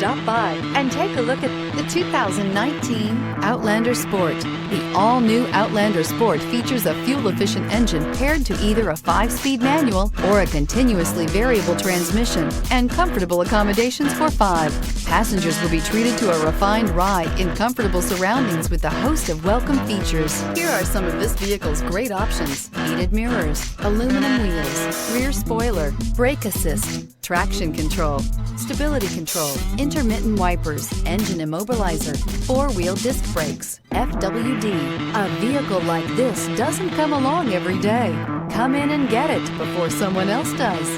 Stop by and take a look at the 2019 Outlander Sport. The all-new Outlander Sport features a fuel-efficient engine paired to either a 5-speed manual or a continuously variable transmission and comfortable accommodations for 5. Passengers will be treated to a refined ride in comfortable surroundings with a host of welcome features. Here are some of this vehicle's great options: heated mirrors, aluminum wheels, rear spoiler, brake assist, traction control, stability control, intermittent wipers, engine immobilizer, 4-wheel disc brakes, FWD. A vehicle like this doesn't come along every day. Come in and get it before someone else does.